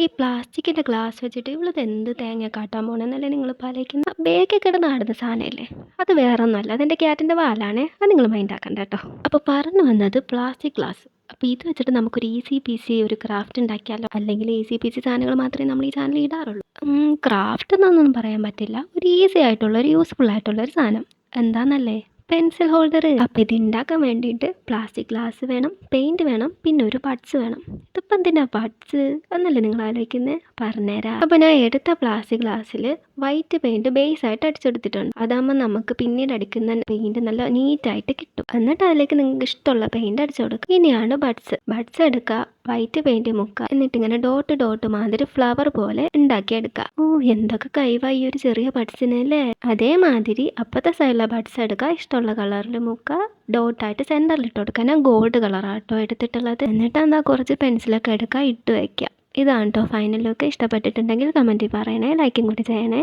ഈ പ്ലാസ്റ്റിക്കിന്റെ ഗ്ലാസ് വെച്ചിട്ട് ഇവളിത് എന്ത് തേങ്ങ കാട്ടാൻ പോണെന്നല്ലേ നിങ്ങൾ ആലോചിക്കുന്നത്? ബേക്കിൽ കിടന്ന് ആടുന്ന സാധനമല്ലേ? അത് വേറൊന്നുമല്ല, അതെൻ്റെ ക്യാറ്റിൻ്റെ വാലാണേ. അത് നിങ്ങൾ മൈൻഡ് ആക്കണ്ട കേട്ടോ. അപ്പോൾ പറഞ്ഞു വന്നത് പ്ലാസ്റ്റിക് ഗ്ലാസ്. അപ്പോൾ ഇത് വെച്ചിട്ട് നമുക്കൊരു ഈസി പീസി ഒരു ക്രാഫ്റ്റ് ഉണ്ടാക്കിയാലോ? അല്ലെങ്കിൽ ഈസി പീസി സാധനങ്ങൾ മാത്രമേ നമ്മൾ ഈ ചാനലിൽ ഇടാറുള്ളൂ. ക്രാഫ്റ്റ് എന്നൊന്നും പറയാൻ പറ്റില്ല, ഒരു ഈസി ആയിട്ടുള്ള ഒരു യൂസ്ഫുൾ ആയിട്ടുള്ള ഒരു സാധനം. എന്താന്നല്ലേ? Pencil holder. അപ്പം ഇത് ഉണ്ടാക്കാൻ വേണ്ടിയിട്ട് പ്ലാസ്റ്റിക് ഗ്ലാസ് വേണം, പെയിൻറ് വേണം, പിന്നെ ഒരു ബഡ്സ് വേണം. ഇതിപ്പോൾ എന്തിനാ ബഡ്സ് എന്നല്ലേ നിങ്ങൾ ആലോചിക്കുന്നത്? പറഞ്ഞുതരാം. അപ്പോൾ ഞാൻ എടുത്ത പ്ലാസ്റ്റിക് ഗ്ലാസ്സിൽ വൈറ്റ് പെയിൻറ് ബേസ് ആയിട്ട് അടിച്ചെടുത്തിട്ടുണ്ട്. അതാകുമ്പോൾ നമുക്ക് പിന്നീട് അടിക്കുന്ന പെയിൻറ് നല്ല നീറ്റായിട്ട് കിട്ടും. എന്നിട്ട് അതിലേക്ക് നിങ്ങൾക്ക് ഇഷ്ടമുള്ള പെയിൻറ് അടിച്ചു കൊടുക്കുക. ഇനിയാണ് ബഡ്സ്. ബഡ്സ് എടുക്കുക, വൈറ്റ് പെയിൻറ് മുക്കുക, എന്നിട്ട് ഇങ്ങനെ ഡോട്ട് ഡോട്ട് മാതിരി ഫ്ലവർ പോലെ ഉണ്ടാക്കിയെടുക്കുക. എന്തൊക്കെ കഴിവായി ഒരു ചെറിയ ബഡ്സിനല്ലേ. അതേമാതിരി അപ്പത്തെ സൈഡിലെ ബഡ്സ് എടുക്കുക, ഇഷ്ടമുള്ള കളറിൽ മുക്കുക, ഡോട്ടായിട്ട് സെൻറ്ററിൽ ഇട്ട് കൊടുക്കുക. ഞാൻ ഗോൾഡ് കളറാട്ടോ എടുത്തിട്ടുള്ളത്. എന്നിട്ട് എന്താ കുറച്ച് പെൻസിലൊക്കെ എടുക്കുക, ഇട്ട് വയ്ക്കുക. ഇതാണ് കേട്ടോ ഫൈനൽ ലുക്ക്. ഇഷ്ടപ്പെട്ടിട്ടുണ്ടെങ്കിൽ കമൻറ്റിൽ പറയണേ, ലൈക്കും കൂടി ചെയ്യണേ.